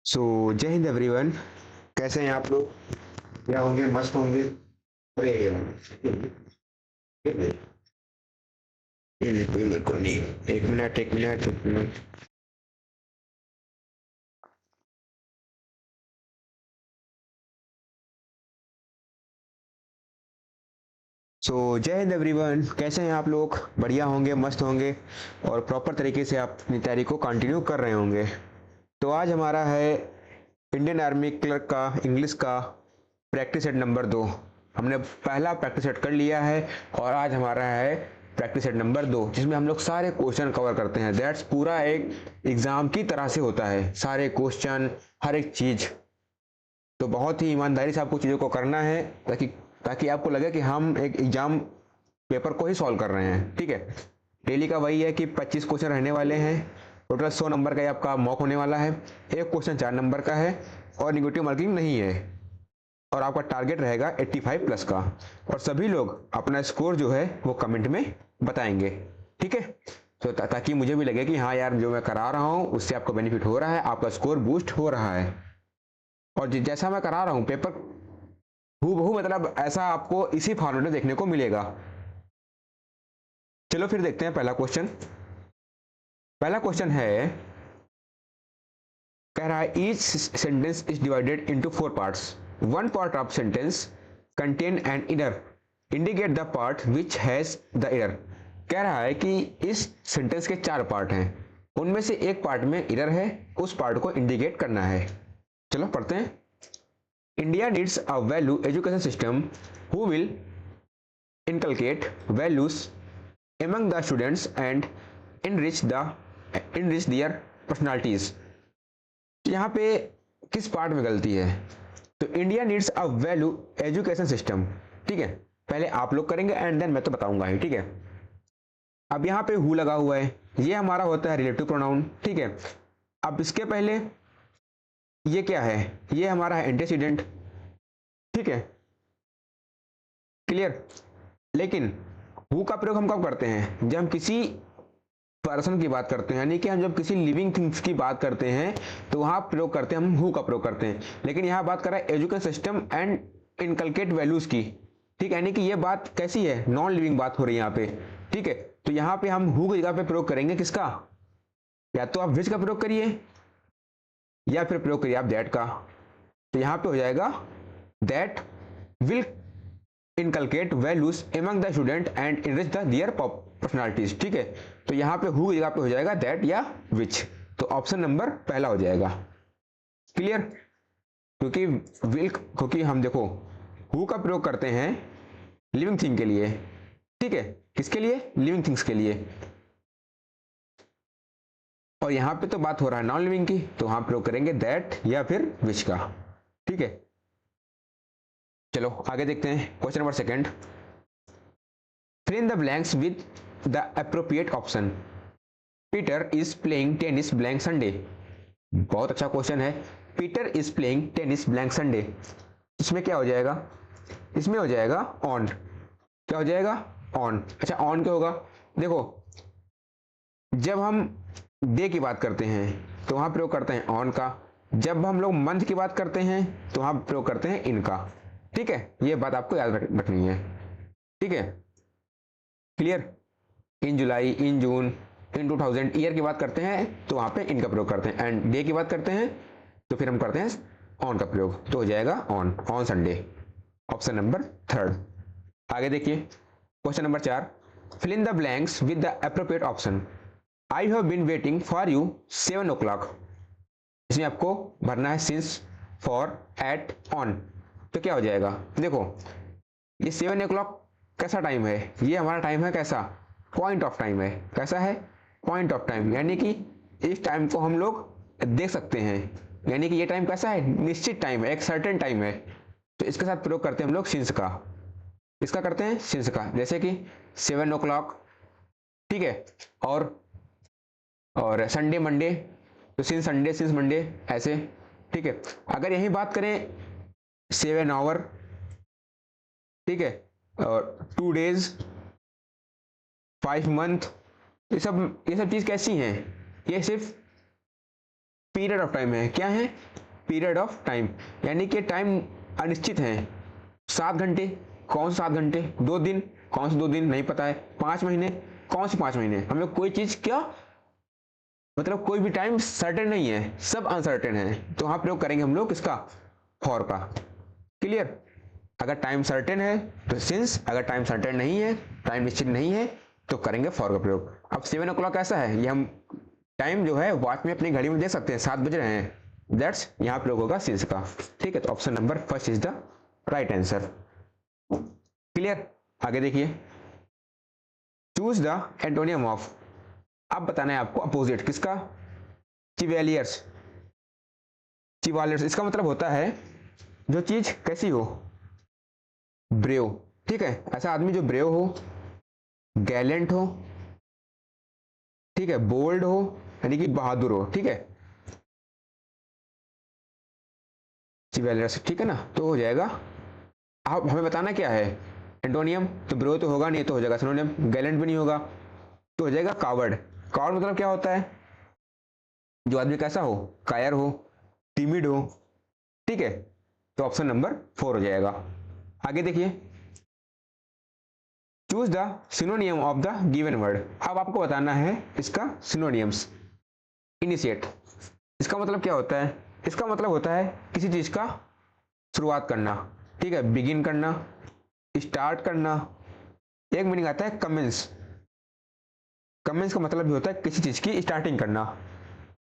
जय हिंद एवरीवन। कैसे हैं आप लोग? क्या होंगे? मस्त होंगे। अरे ये कोई मेरे को नहीं। एक मिनट एक मिनट एक मिनट। जय हिंद एवरीवन। कैसे हैं आप लोग? बढ़िया होंगे, मस्त होंगे और प्रॉपर तरीके से आप अपनी तैयारी को कंटिन्यू कर रहे होंगे। तो आज हमारा है इंडियन आर्मी क्लर्क का इंग्लिश का प्रैक्टिस सेट नंबर 2। हमने पहला प्रैक्टिस सेट कर लिया है और आज हमारा है प्रैक्टिस सेट नंबर 2, जिसमें हम लोग सारे क्वेश्चन कवर करते हैं। दैट्स पूरा एक एग्जाम की तरह से होता है, सारे क्वेश्चन, हर एक चीज। तो बहुत ही ईमानदारी से आपको चीज़ों को करना है ताकि ताकि आपको लगे कि हम एक एग्जाम पेपर को ही सॉल्व कर रहे हैं। ठीक है। डेली का वही है कि 25 क्वेश्चन रहने वाले हैं। टोटल 100 नंबर का आपका मॉक होने वाला है। एक क्वेश्चन 4 नंबर का है और निगेटिव मार्किंग नहीं है। और आपका टारगेट रहेगा 85 प्लस का। और सभी लोग अपना स्कोर जो है वो कमेंट में बताएंगे। ठीक है। तो ताकि मुझे भी लगे कि हाँ यार, जो मैं करा रहा हूँ उससे आपको बेनिफिट हो रहा है, आपका स्कोर बूस्ट हो रहा है। और जैसा मैं करा रहा हूँ पेपर हूबहू, मतलब ऐसा आपको इसी फॉर्मेट में देखने को मिलेगा। चलो फिर देखते हैं पहला क्वेश्चन। पहला क्वेश्चन है, कह रहा है each sentence is divided into 4 parts. One part of sentence contain an inner, indicate the part which has the inner. कह रहा है कि इस सेंटेंस के 4 पार्ट हैं, उनमें से एक पार्ट में इनर है, उस पार्ट को इंडिकेट करना है। चलो पढ़ते हैं। India needs a value education system who will inculcate values among the students and enrich their personalities। यहाँ पे किस पार्ट में गलती है? तो India needs a value education system. ठीक है, पहले आप लोग करेंगे एंड देन मैं तो बताऊंगा ही। ठीक है। अब यहाँ पे हु लगा हुआ है, ये हमारा होता है रिलेटिव प्रोनाउन। ठीक है। अब इसके पहले ये क्या है? ये हमारा है एंटीसीडेंट। ठीक है, क्लियर। लेकिन हु का प्रयोग हम कब करते हैं? जब हम किसी पर्सन की बात करते हैं, यानी कि हम जब किसी लिविंग थिंग्स की बात करते हैं तो वहां प्रयोग करते हैं, हम हु का प्रयोग करते हैं। लेकिन यहां बात कर रहा है education system and inculcate values की। ठीक है, यानी कि ये बात कैसी है? नॉन लिविंग बात हो रही है यहाँ पे। ठीक है, तो यहाँ पे हम हु की जगह पे प्रयोग करेंगे किसका? या तो आप विच का प्रयोग करिए या फिर प्रयोग करिए आप दैट का। तो यहाँ पे हो जाएगा that will inculcate values among the student and enrich the their personalities. ठीक है, तो यहाँ पे हु जगह पे हो जाएगा दैट या विच। तो ऑप्शन नंबर पहला हो जाएगा। क्लियर। क्योंकि हम देखो हु का प्रयोग करते हैं लिविंग थिंग के लिए। ठीक है, किसके लिए? लिविंग थिंग्स के लिए। और यहाँ पे तो बात हो रहा है नॉन लिविंग की, तो वहां प्रयोग करेंगे दैट या फिर विच का। ठीक है, चलो आगे देखते हैं। Question number second, fill in the blanks with the appropriate option। Peter is playing tennis blank Sunday. बहुत अच्छा क्वेश्चन है। Peter is playing tennis blank Sunday, इसमें क्या हो जाएगा? इसमें हो जाएगा ऑन। क्या हो जाएगा? ऑन। अच्छा, ऑन क्या होगा? देखो, जब हम डे की बात करते हैं तो वहां प्रयोग करते हैं ऑन का। जब हम लोग मंथ की बात करते हैं तो वहां प्रयोग करते हैं इनका। ठीक है, ये बात आपको याद रखनी है। ठीक है, क्लियर। इन जुलाई, इन जून, इन 2000 ईयर की बात करते हैं तो वहां पे इनका प्रयोग करते हैं, एंड डे की बात करते हैं तो फिर हम करते हैं ऑन का प्रयोग। तो हो जाएगा on Sunday. Option number third. आगे देखिए question number 4, fill in the blanks with the appropriate option. I have been waiting for you 7 o'clock। इसमें आपको भरना है सिंस, फॉर, एट, ऑन। तो क्या हो जाएगा? देखो, ये 7 o'clock कैसा टाइम है? ये हमारा टाइम है कैसा? पॉइंट ऑफ टाइम है। कैसा है? पॉइंट ऑफ टाइम, यानी कि इस टाइम को हम लोग देख सकते हैं, यानी कि ये टाइम कैसा है? निश्चित टाइम है, एक सर्टेन टाइम है। तो इसके साथ प्रयोग करते हैं हम लोग सिंस का। इसका करते हैं सिंस का, जैसे कि 7 o'clock। ठीक है, और संडे मंडे, तो सिंस संडे, सिंस मंडे, ऐसे। ठीक है, अगर यही बात करें 7 hour, ठीक है, और 2 days, 5 month, ये सब चीज कैसी हैं? ये सिर्फ पीरियड ऑफ टाइम है। क्या है? पीरियड ऑफ टाइम, यानी कि टाइम अनिश्चित है। 7 घंटे, कौन से 7 घंटे? 2 दिन, कौन से 2 दिन? नहीं पता है। 5 महीने, कौन से 5 महीने? हमें कोई चीज क्या मतलब कोई भी टाइम सर्टेन नहीं है, सब अनसर्टेन है। तो वहां प्रयोग करेंगे हम लोग किसका? फॉर का। क्लियर? अगर टाइम सर्टेन है तो सिंस, अगर टाइम सर्टेन नहीं है, टाइम निश्चित नहीं है, तो करेंगे फॉर का प्रयोग। अब 7 o'clock कैसा है? ये हम टाइम जो है वॉच में अपनी घड़ी में देख सकते हैं, 7 बज रहे हैं। दैट्स यहाँ प्रयोग होगा सिंस का। ठीक है, तो option number first is the right answer. Clear? आगे देखिए, चूज द एंटोनियम ऑफ। अब बताना है आपको अपोजिट किसका? चिवेलियर्स। चिवालियर्स इसका मतलब होता है जो चीज कैसी हो? ब्रेव। ठीक है, ऐसा आदमी जो ब्रेव हो, गैलेंट हो, ठीक है, बोल्ड हो, यानी कि बहादुर हो। ठीक है, चिवेलियर्स। ठीक है ना, तो हो जाएगा। अब हमें बताना क्या है? एंटोनियम। तो ब्रेव तो होगा नहीं, तो हो जाएगा सिनोनिम। गैलेंट भी नहीं होगा, तो हो जाएगा कावर्ड। कावर्ड मतलब क्या होता है? जो आदमी कैसा हो? कायर हो, टिमिड हो। ठीक है, तो ऑप्शन नंबर 4 हो जाएगा। आगे देखिए, choose the सिनोनियम of the given word. अब आपको बताना है इसका सिनोनियम्स। इनिशिएट, इसका मतलब क्या होता है? इसका मतलब होता है किसी चीज का शुरुआत करना। ठीक है, बिगिन करना, स्टार्ट करना। एक मीनिंग आता है कमेंस। कमेंस का मतलब भी होता है किसी चीज की स्टार्टिंग करना।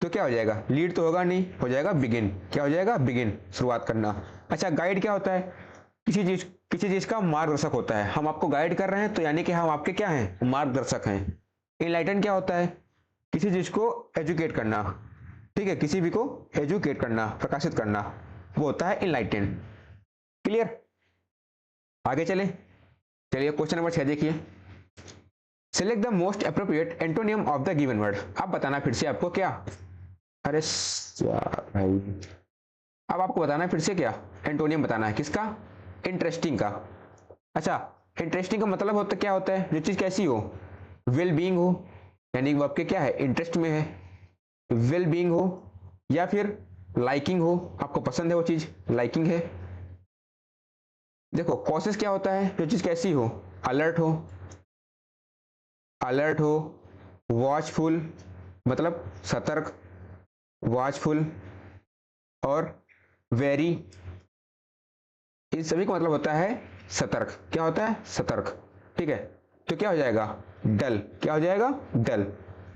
तो क्या हो जाएगा? लीड तो होगा नहीं, हो जाएगा बिगिन। क्या हो जाएगा? बिगिन, शुरुआत करना। अच्छा, गाइड क्या होता है? किसी चीज का मार्गदर्शक होता है। हम आपको गाइड कर रहे हैं तो यानी कि हम आपके क्या हैं? मार्गदर्शक हैं। इनलाइटन क्या होता है? किसी चीज को एजुकेट करना। ठीक है, किसी भी को एजुकेट करना, प्रकाशित करना, वो होता है इनलाइटन। क्लियर? आगे चले, चलिए क्वेश्चन नंबर 6 देखिए। Select the most appropriate antonym of the given word. अब बताना फिर से आपको क्या? अरे यार भाई, अब आपको बताना है फिर से क्या? एंटोनियम बताना है किसका? इंटरेस्टिंग का। अच्छा, इंटरेस्टिंग का मतलब होता क्या होता है? जो चीज कैसी हो? वेल बीइंग हो, यानी वो आपके क्या है? इंटरेस्ट में है, वेल बीइंग हो, या फिर लाइकिंग हो, आपको पसंद है वो चीज, लाइकिंग है। देखो कॉसेस क्या होता है? जो चीज कैसी हो? अलर्ट हो, अलर्ट हो, वॉचफुल मतलब सतर्क, वॉचफुल, और वेरी, इन सभी का मतलब होता है सतर्क। क्या होता है? सतर्क। ठीक है, तो क्या हो जाएगा? डल। क्या हो जाएगा? डल।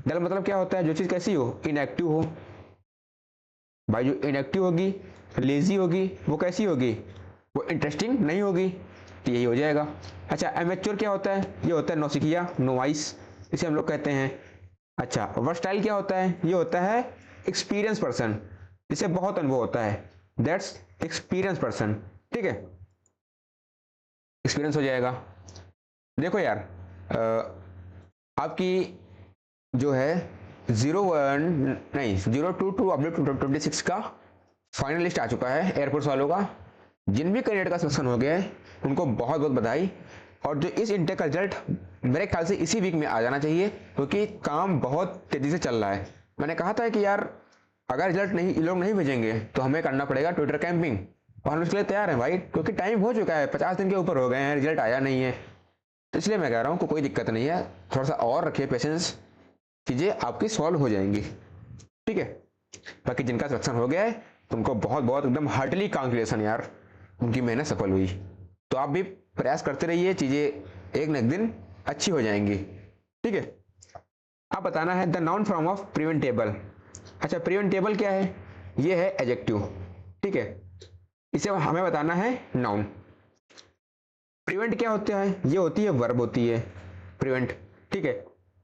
डल मतलब क्या होता है? जो चीज कैसी हो? इनएक्टिव हो। भाई जो इनएक्टिव होगी, लेजी होगी, वो कैसी होगी? वो इंटरेस्टिंग नहीं होगी। तो यही हो जाएगा। अच्छा, एमेच्योर क्या होता है? ये होता है नौसिखिया, नोवाइस, इसे हम लोग कहते हैं। अच्छा, वर्सटाइल क्या होता है? ये होता है एक्सपीरियंस पर्सन, जिसे बहुत अनुभव होता है। That's experience person. ठीक है, एक्सपीरियंस हो जाएगा। देखो यार, आपकी जो है 0-2 का फाइनल लिस्ट आ चुका है एयरफोर्स वालों का। जिन भी कैंडिडेट का सिलेक्शन हो गया है उनको बहुत बहुत बधाई। और जो इस इंटेक का रिजल्ट मेरे ख्याल से इसी वीक में आ जाना चाहिए, क्योंकि काम बहुत तेजी से चल रहा है। मैंने कहा था कि यार अगर रिजल्ट नहीं, लोग नहीं भेजेंगे तो हमें करना पड़ेगा ट्विटर कैंपिंग, और हम उसके लिए तैयार हैं भाई, क्योंकि टाइम हो चुका है, 50 दिन के ऊपर हो गए हैं, रिजल्ट आया नहीं है। तो इसलिए मैं कह रहा हूँ कोई दिक्कत नहीं है, थोड़ा सा और रखिए पेशेंस, चीज़ें आपकी सॉल्व हो जाएंगी। ठीक है, बाकी जिनका सिलेक्शन हो गया है उनको बहुत बहुत एकदम हार्टली कांग्रेचुलेशन यार, उनकी मेहनत सफल हुई। तो आप भी प्रयास करते रहिए, चीज़ें एक न एक दिन अच्छी हो जाएंगी। ठीक है, आप बताना है the noun form of preventable. अच्छा, प्रिवेंटेबल क्या है? ये है एडजेक्टिव। ठीक है, इसे हमें बताना है नाउन। प्रिवेंट क्या होता है? ये होती है वर्ब होती है, प्रिवेंट। ठीक है,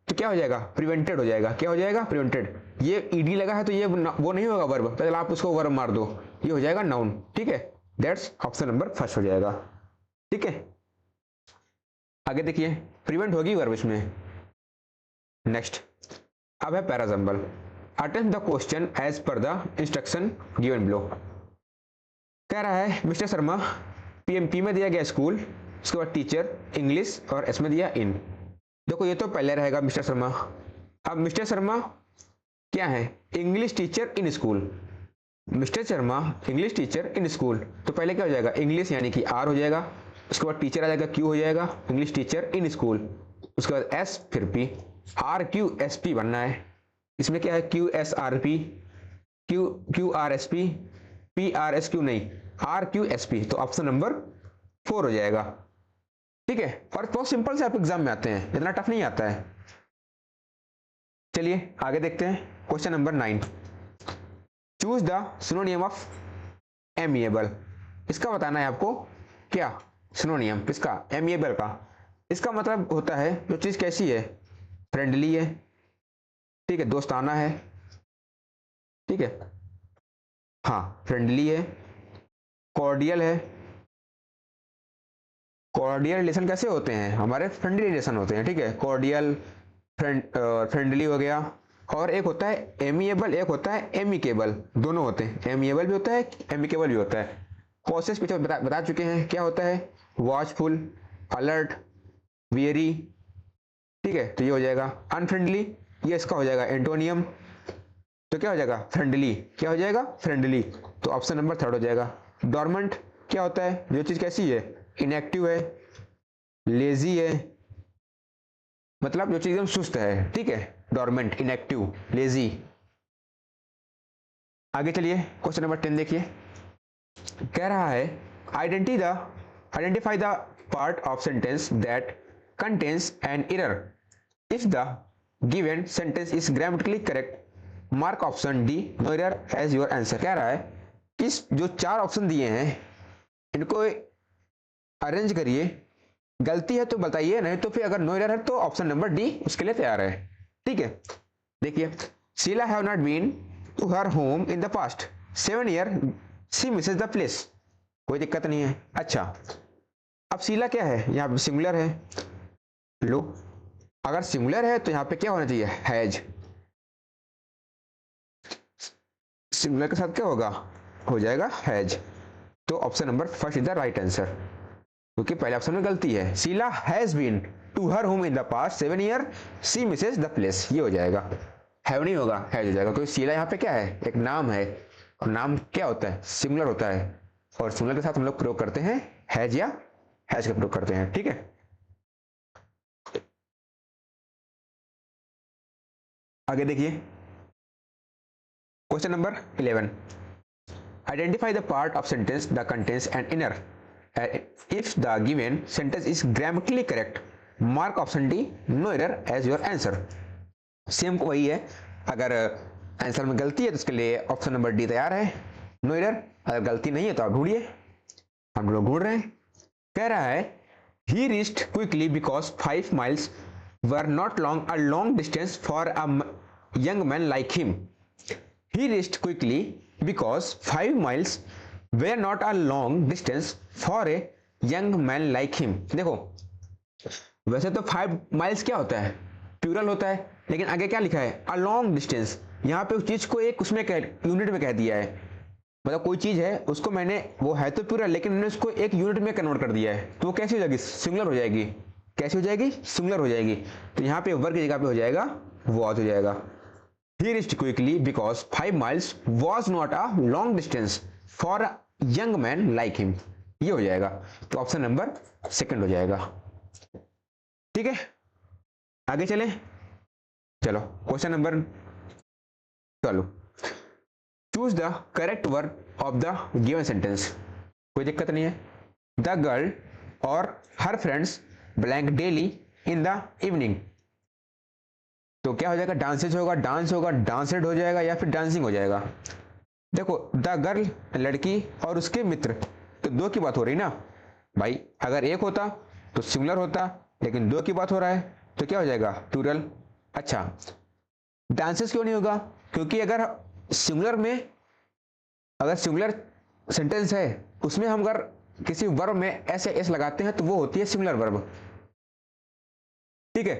तो क्या हो जाएगा? प्रिवेंटेड हो जाएगा। क्या हो जाएगा? प्रिवेंटेड। ये ईडी लगा है तो ये वो नहीं होगा वर्ब, तो आप उसको वर्ब मार दो, ये हो जाएगा नाउन। ठीक है, दैट्स ऑप्शन नंबर फर्स्ट हो जाएगा। ठीक है, आगे देखिए, प्रिवेंट होगी वर्ब इसमें। नेक्स्ट, अब है parajumble. Attempt the question as per the instruction given below. कह रहा है मिस्टर शर्मा, पी में दिया गया स्कूल, उसके बाद टीचर, इंग्लिश, और एस में दिया इन। देखो ये तो पहले रहेगा मिस्टर शर्मा। अब मिस्टर शर्मा के क्या है, English teacher in school. Mister Sharma English teacher in school, तो पहले क्या हो जाएगा, इंग्लिश यानी कि आर हो जाएगा, उसके बाद टीचर आ जाएगा क्यू हो जाएगा, इंग्लिश टीचर इन स्कूल, उसके बाद एस फिर P, R Q S P बनना है। इसमें क्या है, Q S R P, Q Q R S P, P R S Q नहीं, आर क्यू एस पी, तो ऑप्शन नंबर 4 हो जाएगा। ठीक है, और बहुत सिंपल से आप एग्जाम में आते हैं, इतना टफ नहीं आता है। चलिए आगे देखते हैं, question number 9, choose the सिनोनियम of amiable. इसका बताना है आपको क्या सिनोनियम, किसका, एमिएबल का। इसका मतलब होता है जो चीज कैसी है, फ्रेंडली है, ठीक है, दोस्ताना है, ठीक है, हाँ फ्रेंडली है, कॉर्डियल है। कॉर्डियल रिलेशन कैसे होते हैं, हमारे फ्रेंडली रिलेशन होते हैं, ठीक है, कॉर्डियल, फ्रेंडली हो गया। और एक होता है एमिएबल, एक होता है एमिकेबल, दोनों होते हैं, एमिएबल भी होता है, एमिकेबल भी होता है। कॉसेस पीछे बता चुके हैं, क्या होता है, वॉचफुल, अलर्ट, वियरी, ठीक है, तो ये हो जाएगा। अनफ्रेंडली, ये इसका हो जाएगा एंटोनियम, तो क्या हो जाएगा, फ्रेंडली, क्या हो जाएगा, फ्रेंडली, तो ऑप्शन नंबर 3 हो जाएगा। डॉर्मेंट क्या होता है, जो चीज कैसी है, इनएक्टिव है, लेजी है, मतलब जो चीज एकदम सुस्त है, ठीक है, डॉर्मेंट, इनएक्टिव, लेजी। आगे चलिए क्वेश्चन नंबर 10 देखिए, कह रहा है identify the part of sentence that contains an error if the given sentence is grammatically correct, mark option D no error as your answer. कह रहा है इस जो 4 ऑप्शन दिए हैं इनको अरेंज करिए, गलती है तो बताइए, नहीं तो फिर अगर नो एरर है तो ऑप्शन नंबर डी उसके लिए तैयार है। ठीक है, देखिए, Sheela have not been to her home in the past 7 year, she misses the place, कोई दिक्कत नहीं है। अच्छा, अब शीला क्या है, यहाँ पे सिंगुलर है, लो अगर सिंगुलर है तो यहाँ पे क्या होना चाहिए, हैज। सिंगुलर के साथ क्या होगा, हो जाएगा हैज, तो option number first is the right answer, क्योंकि पहले ऑप्शन में गलती है। Sheela has been to her home in the past 7 year, she misses the place, ये हो जाएगा, हैव नहीं होगा, हैज हो जाएगा, क्योंकि शीला यहाँ पे क्या है, एक नाम है, और नाम क्या होता है, सिंगुलर होता है, और सिंगुलर के साथ हम लोग प्रयोग करते हैं हैज या हैज का प्रयोग करते हैं। ठीक है, आगे देखिए question number 11, identify the part of sentence the contains an error if the given sentence is grammatically correct, mark option D no error as your answer. Same वही है, अगर आंसर में गलती है तो उसके लिए ऑप्शन नंबर डी तैयार है, नो एरर। अगर गलती नहीं है तो आप ढूंढिए, हम लोग ढूंढ रहे हैं। कह रहा है ही reached quickly because 5 miles were not a long distance for a young man like him. He reached quickly because 5 miles were not a long distance for a young man like him. देखो, वैसे तो 5 miles क्या होता है, plural होता है, लेकिन आगे क्या लिखा है, a long distance। यहाँ पे उस चीज को एक उसमें यूनिट में कह दिया है, मतलब कोई चीज है उसको मैंने, वो है तो प्लूरल लेकिन मैंने उसको एक यूनिट में कन्वर्ट कर दिया है, तो वो कैसी हो जाएगी, सिंगुलर हो जाएगी। कैसी हो जाएगी, सिंगुलर हो जाएगी, तो यहाँ पे वर्ग की जगह पे हो जाएगा वॉज हो जाएगा। He reached quickly because 5 miles was not a long distance for a young man like him. ये हो जाएगा, तो ऑप्शन नंबर 2 हो जाएगा। ठीक है, आगे चलें, चलो question number 12, choose the correct word of the given sentence. कोई दिक्कत नहीं है, द गर्ल और हर friends blank daily in the evening, तो क्या हो जाएगा, डांसेज होगा, डांस होगा, डांसेड हो जाएगा, या फिर डांसिंग हो जाएगा। देखो, द गर्ल लड़की और उसके मित्र, तो 2 की बात हो रही ना भाई, अगर एक होता तो सिंगुलर होता, लेकिन 2 की बात हो रहा है तो क्या हो जाएगा, प्लूरल। अच्छा, डांसेस क्यों नहीं होगा, क्योंकि अगर सिंगुलर में, अगर सिंगुलर सेंटेंस है उसमें हम अगर किसी वर्ब में एस या एस लगाते हैं तो वो होती है सिंगुलर वर्ब। ठीक है,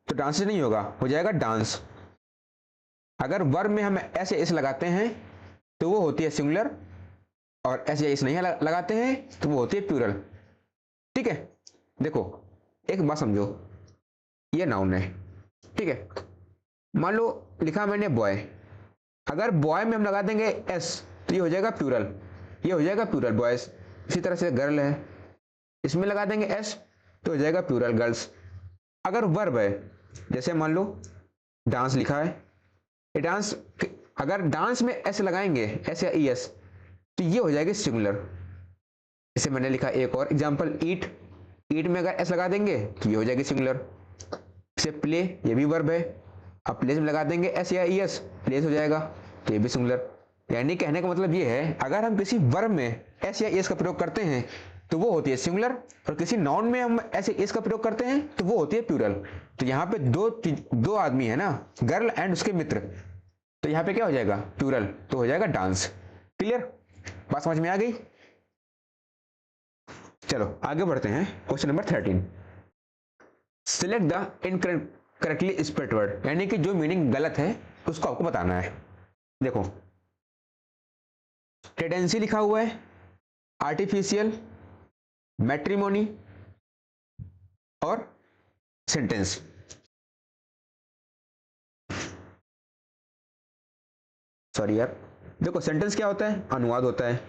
तो डांसेस नहीं होगा, हो जाएगा डांस। अगर वर्ब में हम एस या एस लगाते हैं तो वो होती है सिंगुलर, और एस या एस नहीं लगाते हैं तो वो होती है प्लूरल। ठीक है, देखो एक बात समझो, ये नाउन है, ठीक है, मान लो लिखा मैंने बॉय, अगर बॉय में हम लगा देंगे एस तो ये हो जाएगा प्लूरल, ये हो जाएगा प्लूरल बॉयज। इसी तरह से गर्ल है, इसमें लगा देंगे एस तो हो जाएगा प्लूरल गर्ल्स। अगर वर्ब है, जैसे मान लो डांस लिखा है, ये डांस, अगर डांस में एस लगाएंगे, एस या ई एस, तो ये हो जाएगी सिंगुलर। जैसे मैंने लिखा एक और एग्जांपल, ईट, ईट में अगर एस लगा देंगे तो ये हो जाएगी सिंगुलर। जैसे प्ले, ये भी वर्ब है, अब प्लेस में लगा देंगे एस या ई एस, प्लेस हो जाएगा, तो ये भी सिंगुलर। यानी कहने का मतलब ये है, अगर हम किसी वर्ब में एस या ई एस का प्रयोग करते हैं तो वो होती है सिंगुलर, और किसी नाउन में हम एस या ई एस का प्रयोग करते हैं तो वो होती है प्लूरल। तो यहाँ पे दो आदमी है ना, गर्ल एंड उसके मित्र, तो यहाँ पे क्या हो जाएगा प्लूरल, तो हो जाएगा डांस। क्लियर, बात समझ में आ गई? चलो आगे बढ़ते हैं, question number 13। Select the incorrectly spelled word, यानी कि जो मीनिंग गलत है उसको आपको बताना है। देखो टेंडेंसी लिखा हुआ है, आर्टिफिशियल, मैट्रिमोनी और सेंटेंस। सॉरी यार, देखो सेंटेंस क्या होता है, अनुवाद होता है,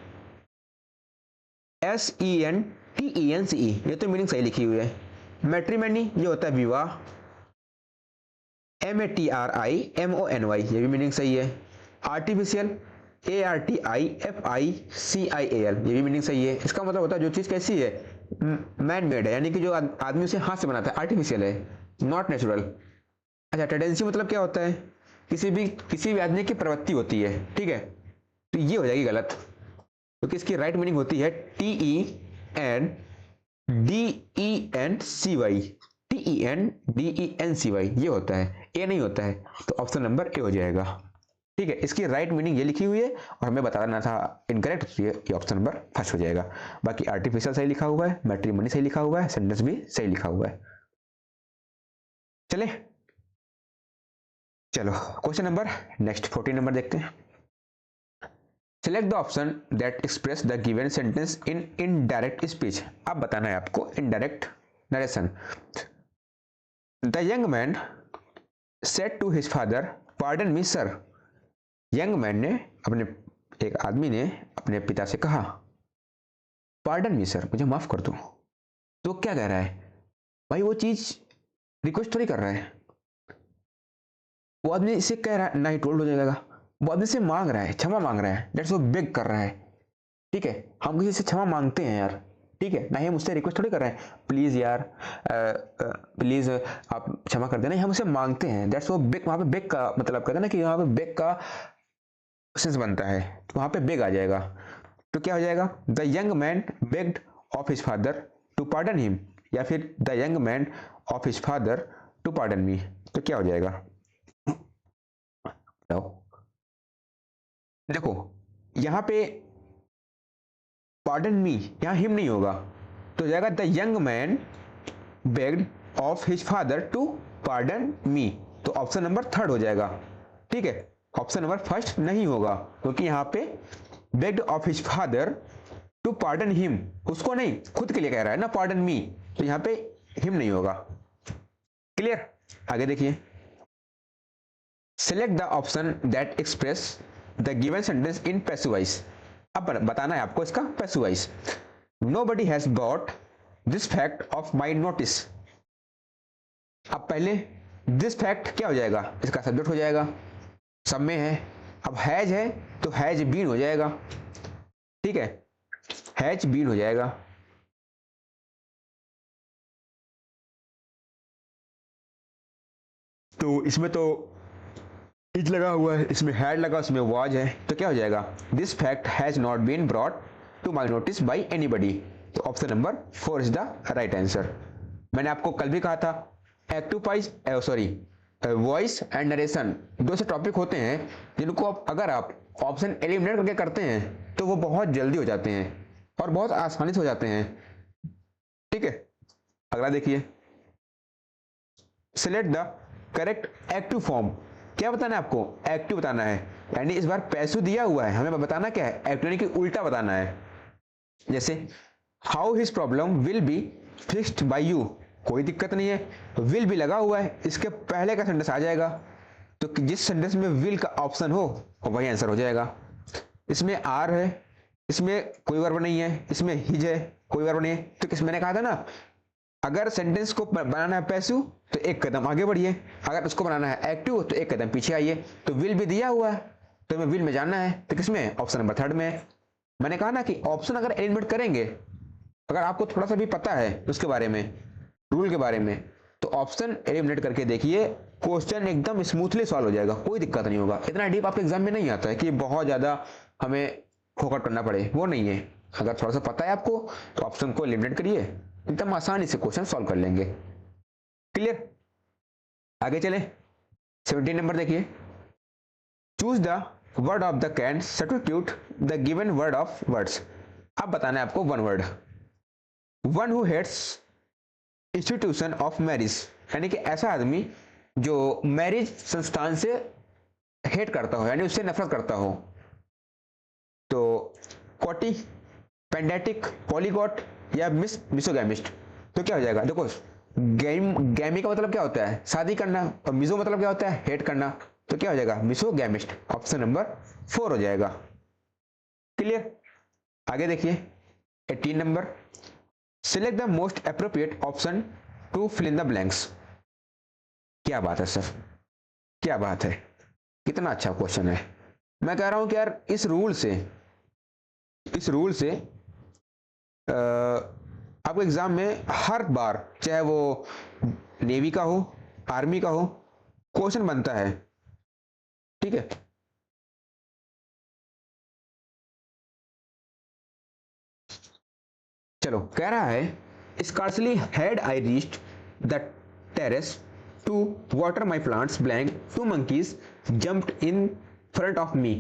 SENTENCE, ये तो मीनिंग सही लिखी हुई है। मैट्रिमोनी ये होता है विवाह, MATRIMONY, ये भी मीनिंग सही है। आर्टिफिशियल, ARTIFICIAL, ये भी मीनिंग सही है। इसका मतलब होता है जो चीज़ कैसी है, मैन मेड है, यानी कि जो आदमी उसे हाथ से बनाता है, आर्टिफिशियल है, नॉट नेचुरल। अच्छा, टेंडेंसी मतलब क्या होता है, किसी भी आदमी की प्रवृत्ति होती है, ठीक है, तो ये हो जाएगी गलत, क्योंकि इसकी राइट मीनिंग होती है TENDENCY, ये होता है, ए नहीं होता है, तो ऑप्शन नंबर ए हो जाएगा। ठीक है, इसकी राइट मीनिंग ये लिखी हुई है और हमें बताना था इनकरेक्ट, तो ये ऑप्शन नंबर फर्स्ट हो जाएगा। बाकी आर्टिफिशियल सही लिखा हुआ है, मैट्रिमोनी सही लिखा हुआ है, सेंटेंस भी सही लिखा हुआ है। चले चलो क्वेश्चन नंबर नेक्स्ट 14 नंबर देखते हैं। Select the option that express the given sentence in indirect speech. अब बताना है आपको indirect narration. The young man said to his father, pardon me sir. Young man ने एक आदमी ने अपने पिता से कहा, पार्डन मी सर, मुझे माफ कर दो। तो क्या कह रहा है भाई, वो चीज रिक्वेस्ट थोड़ी कर रहा है, वो आदमी इसे कह रहा है, ना ही टोल्ड हो जाएगा, वो आदमी से मांग रहा है, क्षमा मांग रहा है, दैट्स वो बेग कर रहा है। ठीक है, हम किसी से क्षमा मांगते हैं यार, ठीक है, ना ही हम उससे रिक्वेस्ट थोड़ी कर रहे हैं, प्लीज यार प्लीज आप क्षमा कर देना, हम उसे मांगते हैं, दैट्स वो बेग। वहां पे बेग का मतलब कहते हैं ना कि यहाँ पे बेग का सेंस बनता है, तो वहां पे बेग आ जाएगा। तो क्या हो जाएगा, the young man begged of his father to pardon him, या फिर the young man of his father to pardon me. तो क्या हो जाएगा, देखो यहां पे पार्डन मी, यहां हिम नहीं होगा, तो जाएगा the young man begged of his father to pardon me, तो ऑप्शन नंबर थर्ड हो जाएगा। ठीक है, ऑप्शन नंबर फर्स्ट नहीं होगा, क्योंकि यहां पे begged of his father to pardon him, उसको नहीं, खुद के लिए कह रहा है ना पार्डन मी, तो यहां पे हिम नहीं होगा। क्लियर, आगे देखिए। Select the option that express the given sentence in passive voice. अब बताना है आपको इसका passive voice. Nobody has got this fact of my notice. अब पहले दिस फैक्ट क्या हो जाएगा, इसका सब्जेक्ट हो जाएगा, सब में है। अब हैज है तो हैज बीन हो जाएगा, ठीक है, हैज बीन हो जाएगा। तो इसमें तो इज लगा हुआ है, इसमें हैड लगा, उसमें वाज है, तो क्या हो जाएगा, this fact has not been brought to my notice by anybody. तो option number 4 is the right answer. मैंने आपको कल भी कहा था, वॉइस एंड नरेशन दो से टॉपिक होते हैं जिनको अगर आप ऑप्शन एलिमिनेट करके करते हैं तो वो बहुत जल्दी हो जाते हैं और बहुत आसानी से हो जाते हैं। ठीक है, अगला देखिए। Select the correct active form. क्या बताना है आपको, एक्टिव बताना है, यानी इस बार पैसिव दिया हुआ है, हमें बताना क्या है, एक्टिव यानी कि उल्टा बताना है। जैसे how his problem will be fixed by you, कोई दिक्कत नहीं है, विल भी लगा हुआ है, इसके पहले का सेंटेंस आ जाएगा, तो जिस सेंटेंस में विल का ऑप्शन हो वही आंसर हो जाएगा। इसमें आर है, इसमें कोई वर्ब नहीं है, इसमें हिज है, कोई वर्ब नहीं है, तो किस मैंने कहा था ना, अगर सेंटेंस को बनाना है पैसिव तो एक कदम आगे बढ़िए, अगर उसको बनाना है एक्टिव तो एक कदम पीछे आइए। तो विल भी दिया हुआ है तो हमें विल में जानना है, तो किसमें, ऑप्शन नंबर 3 में है। मैंने कहा ना कि ऑप्शन अगर एलिमिनेट करेंगे, अगर आपको थोड़ा सा भी पता है उसके बारे में, रूल के बारे में, तो ऑप्शन एलिमिनेट करके देखिए, क्वेश्चन एकदम स्मूथली सॉल्व हो जाएगा, कोई दिक्कत नहीं होगा। इतना डीप आपके एग्जाम में नहीं आता है कि बहुत ज्यादा हमें फोकस करना पड़े, वो नहीं है। अगर थोड़ा सा पता है आपको तो ऑप्शन को एलिमिनेट करिए, एकदम आसानी से क्वेश्चन सॉल्व कर लेंगे। क्लियर, आगे चले। 17 नंबर देखिए, choose the word of the can substitute the given word of words. अब बताना है आपको one word, one who hates institution of marriage, यानी कि ऐसा आदमी जो मैरिज संस्थान से हेट करता हो, यानी उससे नफरत करता हो। तो कॉटी, पेंडेटिक, पॉलीगॉट या मिसोगैमिस्ट। तो क्या हो जाएगा, देखो गैमी का मतलब क्या होता है, शादी करना, और मिसो मतलब क्या होता है, हेट करना। तो क्या हो जाएगा, मिसोगैमिस्ट, ऑप्शन नंबर 4 हो जाएगा। क्लियर, आगे देखिए 18 number, select the most appropriate option to fill in the blanks. क्या बात है सर, क्या बात है, कितना अच्छा क्वेश्चन है। मैं कह रहा हूं कि यार इस रूल से आपको एग्जाम में हर बार, चाहे वो नेवी का हो, आर्मी का हो, क्वेश्चन बनता है। ठीक है, चलो कह रहा है scarcely had I reached the terrace to water my plants blank, 2 monkeys jumped in front of me।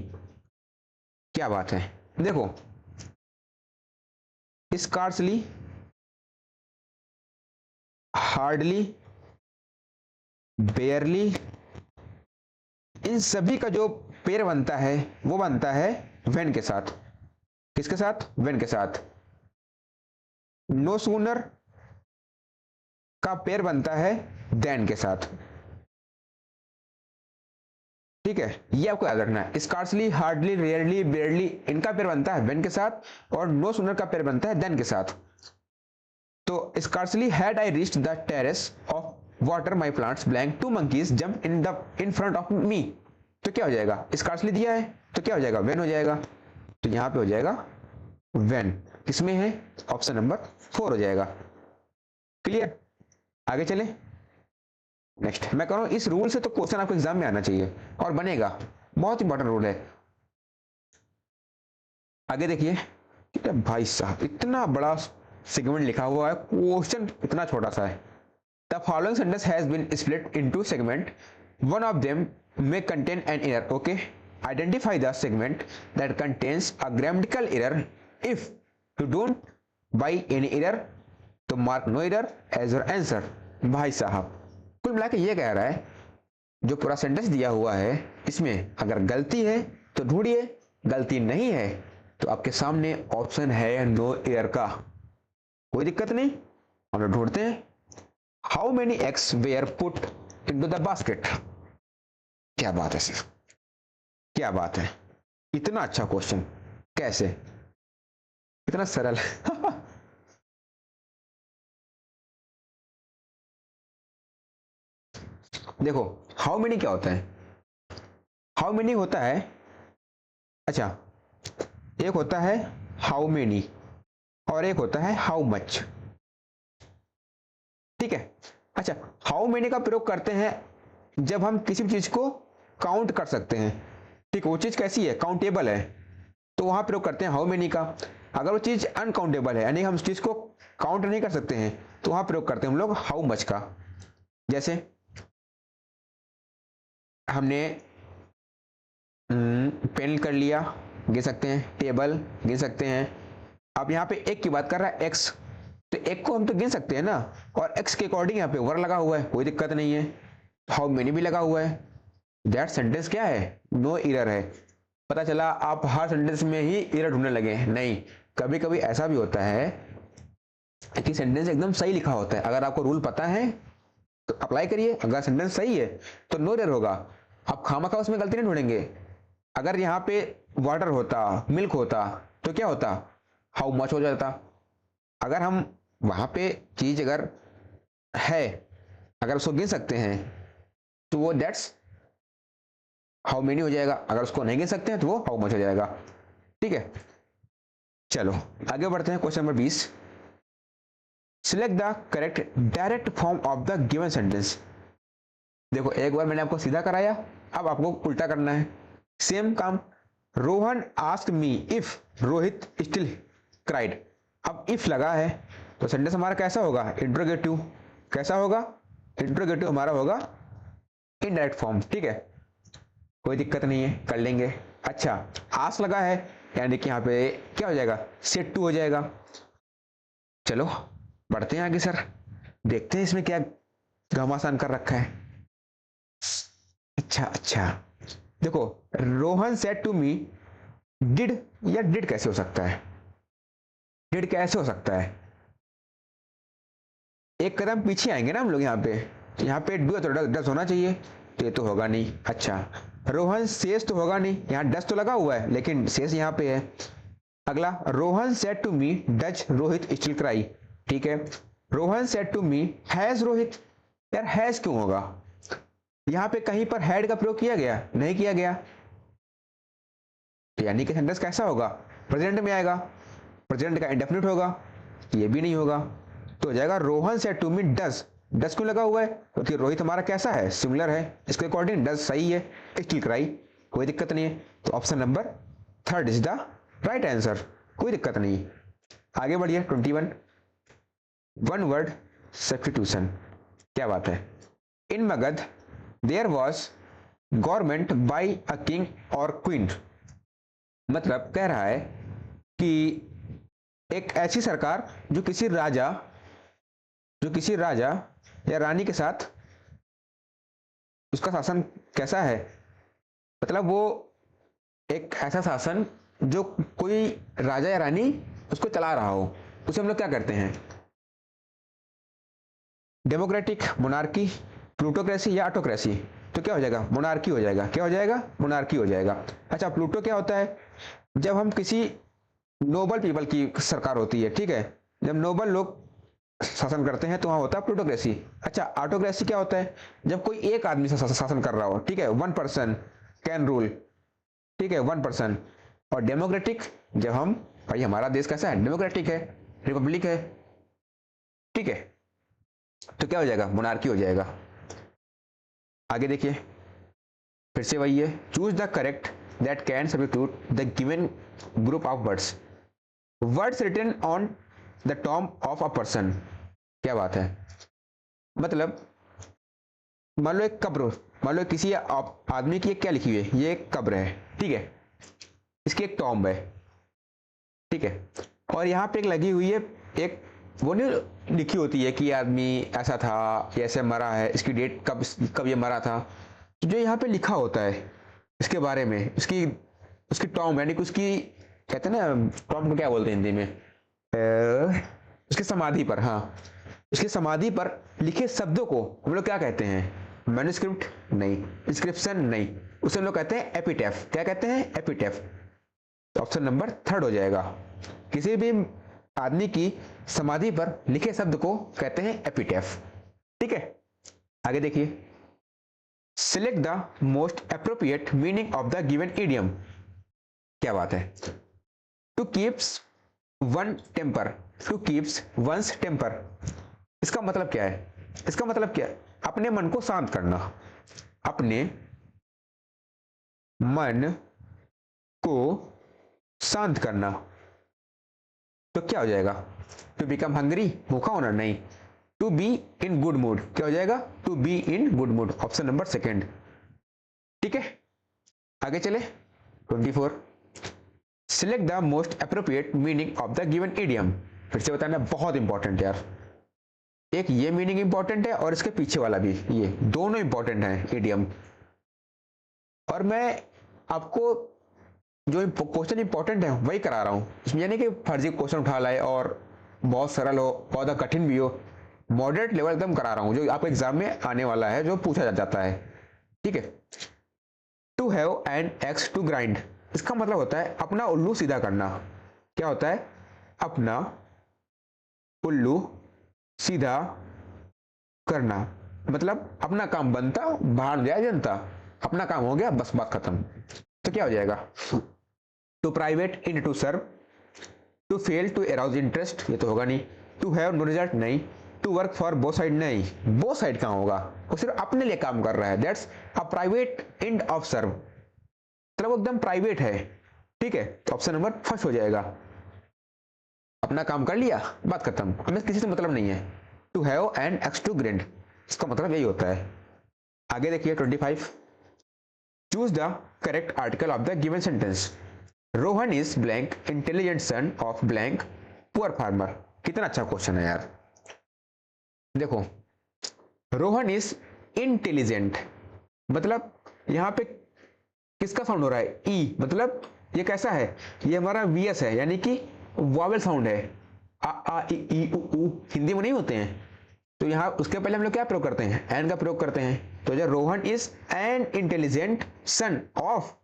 क्या बात है, देखो स्कार्सली, हार्डली, बेयरली, इन सभी का जो पेयर बनता है वो बनता है व्हेन के साथ। किसके साथ, व्हेन के साथ। नो सूनर का पेयर बनता है देन के साथ। ठीक है, ये आपको याद रखना है। स्कार्सली, हार्डली, रेयरली, बेयरली, इनका पेयर बनता है व्हेन के साथ, और नो सूनर का पेयर बनता है देन के साथ। तो scarcely had I reached the terrace of water my plants blank, 2 monkeys jump in front of me. तो क्या हो जाएगा, स्कार्सली दिया है तो क्या हो जाएगा, व्हेन हो जाएगा। तो यहां पे हो जाएगा व्हेन, किसमें है, ऑप्शन नंबर 4 हो जाएगा। क्लियर, आगे चले नेक्स्ट। मैं कह रहा हूं इस रूल से तो क्वेश्चन आपको एग्जाम में आना चाहिए और बनेगा, बहुत इंपॉर्टेंट रूल है। आगे देखिए, भाई साहब इतना बड़ा सेगमेंट लिखा हुआ है, क्वेश्चन इतना छोटा सा है। The following sentence has been split into segment, one of them may contain an error. Okay, identify the segment that contains a grammatical error. If you don't by any error तो mark no error as your answer। भाई साहब कुल मिला के ये कह रहा है, जो पूरा सेंटेंस दिया हुआ है इसमें अगर गलती है तो ढूंढिए, गलती नहीं है तो आपके सामने ऑप्शन है नो एयर का, कोई दिक्कत नहीं, हम लोग ढूंढते हैं। How many eggs were put into the basket. क्या बात है सर, क्या बात है, इतना अच्छा क्वेश्चन, कैसे, इतना सरल देखो हाउ मेनी क्या होता है, हाउ मेनी होता है, अच्छा एक होता है हाउ मेनी और एक होता है हाउ मच। ठीक है, अच्छा हाउ मेनी का प्रयोग करते हैं जब हम किसी भी चीज को काउंट कर सकते हैं। ठीक, वो चीज कैसी है, काउंटेबल है, तो वहां प्रयोग करते हैं हाउ मेनी का। अगर वो चीज अनकाउंटेबल है, यानी हम उस चीज को काउंट नहीं कर सकते हैं, तो वहां प्रयोग करते हैं हम लोग हाउ मच का। जैसे हमने पेन कर लिया, गिन सकते हैं, टेबल गिन सकते हैं। अब यहाँ पे एक की बात कर रहा है एक्स, तो एक को हम तो गिन सकते हैं ना, और एक्स के अकॉर्डिंग यहाँ पे वर लगा हुआ है, कोई दिक्कत नहीं है। हाउ मेनी भी लगा हुआ है, दैट सेंटेंस क्या है, नो एरर है। पता चला आप हर सेंटेंस में ही एरर ढूंढने लगे, नहीं, कभी कभी ऐसा भी होता है कि सेंटेंस एकदम सही लिखा होता है। अगर आपको रूल पता है तो अप्लाई करिए, अगर सेंटेंस सही है तो नो एरर होगा, आप खामखा उसमें गलती नहीं ढूंढेंगे। अगर यहाँ पे वाटर होता, मिल्क होता, तो क्या होता, हाउ मच हो जाता। अगर हम वहां पे चीज अगर है, अगर उसको गिन सकते हैं तो वो दैट्स हाउ मेनी हो जाएगा। अगर उसको नहीं गिन सकते हैं तो वो हाउ मच हो जाएगा। ठीक है, चलो आगे बढ़ते हैं। Question number 20, select the correct direct form of the given sentence. देखो एक बार मैंने आपको सीधा कराया, अब आपको उल्टा करना है। सेम काम, Rohan asked me if Rohit still cried. अब इफ लगा है तो सेंटेंस हमारा कैसा होगा, इंट्रोगेटिव। कैसा होगा, इंट्रोगेटिव हमारा होगा इनडायरेक्ट फॉर्म। ठीक है, कोई दिक्कत नहीं है, कर लेंगे। अच्छा, आस लगा है यानी कि यहाँ पे क्या हो जाएगा, सेट टू हो जाएगा। चलो बढ़ते हैं आगे सर, देखते हैं इसमें क्या घमासान कर रखा है। अच्छा देखो, Rohan said to me did, या डिड कैसे हो सकता है, डिड कैसे हो सकता है। एक कदम पीछे आएंगे ना हम लोग, यहाँ पे डू है तो डस होना चाहिए, तो ये तो होगा नहीं। अच्छा, रोहन सेज तो होगा नहीं, यहाँ डस तो लगा हुआ है लेकिन सेज यहाँ पे है। अगला, Rohan said to me does Rohit still cry. ठीक है, Rohan said to me has Rohit, यार हैज क्यों होगा, यहाँ पे कहीं पर हैड का प्रयोग किया गया, नहीं किया गया, तो यानी कि सेंटेंस कैसा होगा, प्रेजेंट में आएगा। प्रेजेंट का इंडेफिनिट होगा, ये भी नहीं होगा, तो हो जाएगा Rohan said to me does. Does क्यों लगा हुआ है, क्योंकि रोहित हमारा कैसा है, सिमिलर है, इसके अकॉर्डिंग डज सही है। स्टिल क्राई, कोई दिक्कत नहीं है, तो option number third is the right answer, कोई दिक्कत नहीं। आगे बढ़िए 21, वन वर्ड सब्स्टिट्यूशन। क्या बात है, in Magadh there was government by a king और क्वीन। मतलब कह रहा है कि एक ऐसी सरकार जो किसी राजा या रानी के साथ उसका शासन कैसा है, मतलब वो एक ऐसा शासन जो कोई राजा या रानी उसको चला रहा हो, उसे हम लोग क्या करते हैं, डेमोक्रेटिक, मोनार्की, प्लूटोक्रेसी या ऑटोक्रेसी। तो क्या हो जाएगा, मोनार्की हो जाएगा। क्या हो जाएगा, मोनार्की हो जाएगा। अच्छा, प्लूटो क्या होता है, जब हम किसी नोबल पीपल की सरकार होती है, ठीक है, जब नोबल लोग शासन करते हैं तो वहां होता है प्लूटोक्रेसी। अच्छा, ऑटोक्रेसी क्या होता है, जब कोई एक आदमी से शासन कर रहा हो, ठीक है, वन पर्सन कैन रूल, ठीक है, वन पर्सन। और डेमोक्रेटिक, जब हम, भाई हमारा देश कैसा है, डेमोक्रेटिक है, रिपब्लिक है, ठीक है, तो क्या हो जाएगा, मोनार्की हो जाएगा। आगे देखिए, फिर से वही है, choose the correct that can substitute the given group of words. Words written on the tomb of a person. क्या बात है, मतलब मान लो एक कब्र, मान लो किसी आदमी की क्या लिखी हुई है, ये एक कब्र है, ठीक है, इसकी एक टॉम्ब है, ठीक है, और यहाँ पे एक लगी हुई है, एक वो नहीं लिखी होती है कि आदमी ऐसा था, ऐसे मरा है, इसकी डेट कब कब ये मरा था। तो जो यहाँ पे लिखा होता है इसके बारे में, उसकी टॉम्ब यानी कि उसकी, कहते हैं ना टॉम्ब को क्या बोलते हैं हिंदी में, उसकी समाधि पर, हाँ, उसकी समाधि पर लिखे शब्दों को हम लोग क्या कहते हैं, मैन्युस्क्रिप्ट नहीं, इंस्क्रिप्शन नहीं, उसे हम लोग कहते हैं एपिटैफ। क्या कहते हैं, एपिटैफ। ऑप्शन नंबर थर्ड हो जाएगा, किसी भी आदमी की समाधि पर लिखे शब्द को कहते हैं एपिटैफ। ठीक है, आगे देखिए, select the most appropriate meaning of the given idiom. क्या बात है, to keeps one temper, to keeps once temper, इसका मतलब क्या है, इसका मतलब क्या है, अपने मन को शांत करना, अपने मन को शांत करना। तो क्या हो जाएगा, टू बिकम हंग्री, भूखा होना नहीं, to be in good mood. क्या हो जाएगा, to be in good mood, option number second. ठीक है, आगे चले 24, select the most appropriate meaning of the given idiom. फिर से बताना, बहुत इंपॉर्टेंट है यार, एक ये मीनिंग इंपॉर्टेंट है और इसके पीछे वाला भी, ये दोनों इंपॉर्टेंट है इडियम। और मैं आपको जो क्वेश्चन इंपॉर्टेंट है वही करा रहा हूँ, इसमें यानी कि फर्जी क्वेश्चन उठा लाए और बहुत सरल हो, बहुत कठिन भी हो, मॉडरेट लेवल एकदम करा रहा हूँ जो आपके एग्जाम में आने वाला है, जो पूछा जाता है। ठीक है, to have an axe to grind, इसका मतलब होता है अपना उल्लू सीधा करना। क्या होता है? अपना उल्लू सीधा करना, मतलब अपना काम बनता बाहर जाए जनता, अपना काम हो गया बस बात खत्म। तो क्या हो जाएगा? To private in to serve, to fail to arouse interest, ये तो होगा नहीं। टू हैव नो रिजल्ट, नहीं। To work for both side, नहीं, बोथ साइड कहाँ होगा, वो सिर्फ अपने लिए काम कर रहा है, that's a private end of serve, मतलब वो एकदम प्राइवेट है। ठीक है, तो ऑप्शन नंबर फर्स्ट हो जाएगा। अपना काम कर लिया, बात खत्म, हमें किसी से मतलब नहीं है। To have an axe to grind, इसका मतलब यही होता है। आगे देखिए 25, choose the correct article of the given sentence. Rohan is blank intelligent son of blank poor farmer. कितना अच्छा क्वेश्चन है यार। देखो, रोहन इज इंटेलिजेंट, मतलब यहां पे किसका साउंड हो रहा है? ई, मतलब ये कैसा है? ये हमारा वीएस है, यानी कि वॉवेल साउंड है। आ ई उ, हिंदी में नहीं होते हैं, तो यहाँ उसके पहले हम लोग क्या प्रयोग करते हैं? एन का प्रयोग करते हैं। तो जो Rohan is an intelligent son of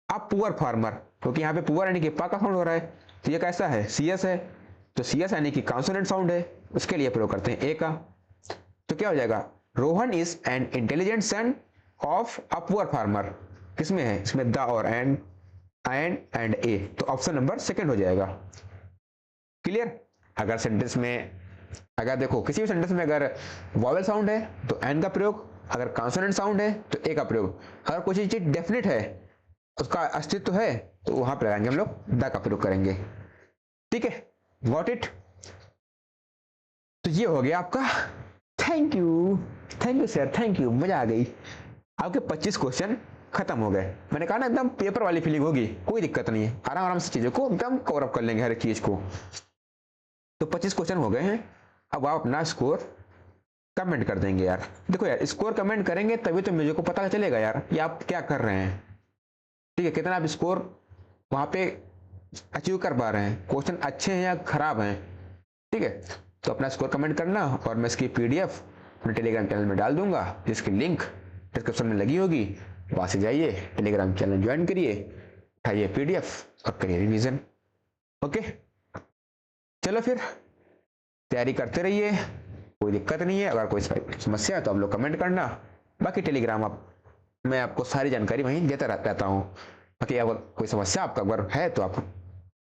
a poor farmer, क्योंकि यहाँ पे पुअर यानी कि पा का साउंड हो रहा है, तो ये कैसा है? सीएस है, तो सीएस यानी कि कॉन्सोनेंट साउंड है, उसके लिए प्रयोग करते हैं ए का। तो क्या हो जाएगा? Rohan is an intelligent son of a poor farmer, किसमें है? इसमें द और एन एंड ए, तो ऑप्शन नंबर सेकंड हो जाएगा। क्लियर? अगर सेंटेंस में, अगर देखो किसी भी सेंटेंस में अगर वॉवेल साउंड है तो एन का प्रयोग, अगर कॉन्सोनेंट साउंड है तो ए का प्रयोग, अगर कोई चीज डेफिनेट है, उसका अस्तित्व है, तो वहां पर लगाएंगे हम लोग द का प्रयोग करेंगे। ठीक है, गॉट इट? तो ये हो गया आपका। Thank you sir, thank you, मजा आ गई। आपके 25 क्वेश्चन खत्म हो गए। मैंने कहा ना एकदम पेपर वाली फीलिंग होगी, कोई दिक्कत नहीं है, आराम आराम से चीजों को एकदम कवर अप कर लेंगे हर एक चीज को। तो 25 क्वेश्चन हो गए हैं, अब आप अपना स्कोर कमेंट कर देंगे यार। देखो यार, स्कोर कमेंट करेंगे तभी तो मुझे को पता चलेगा यार कि आप क्या कर रहे हैं। ठीक है, कितना आप स्कोर वहां पे अचीव कर पा रहे हैं, क्वेश्चन अच्छे हैं या खराब हैं। ठीक है, तो अपना स्कोर कमेंट करना, और मैं इसकी पीडीएफ अपने टेलीग्राम चैनल में डाल दूंगा, जिसकी लिंक डिस्क्रिप्शन में लगी होगी। वहां से जाइए, टेलीग्राम चैनल ज्वाइन करिए, उठाइए पीडीएफ और करिए रिवीजन। ओके, चलो फिर तैयारी करते रहिए, कोई दिक्कत नहीं है। अगर कोई समस्या है तो आप लोग कमेंट करना, बाकी टेलीग्राम मैं आपको सारी जानकारी वहीं देता रहता हूँ। बाकी अगर कोई समस्या आपका अगर है तो आप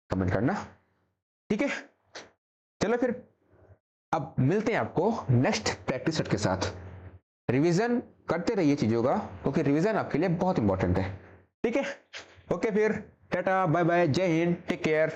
कमेंट करना। ठीक है, चलो फिर अब मिलते हैं आपको नेक्स्ट प्रैक्टिस सेट के साथ। रिवीजन करते रहिए चीजों का, क्योंकि रिवीजन आपके लिए बहुत इंपॉर्टेंट है। ठीक है, ओके फिर टाटा बाय बाय, जय हिंद, टेक केयर।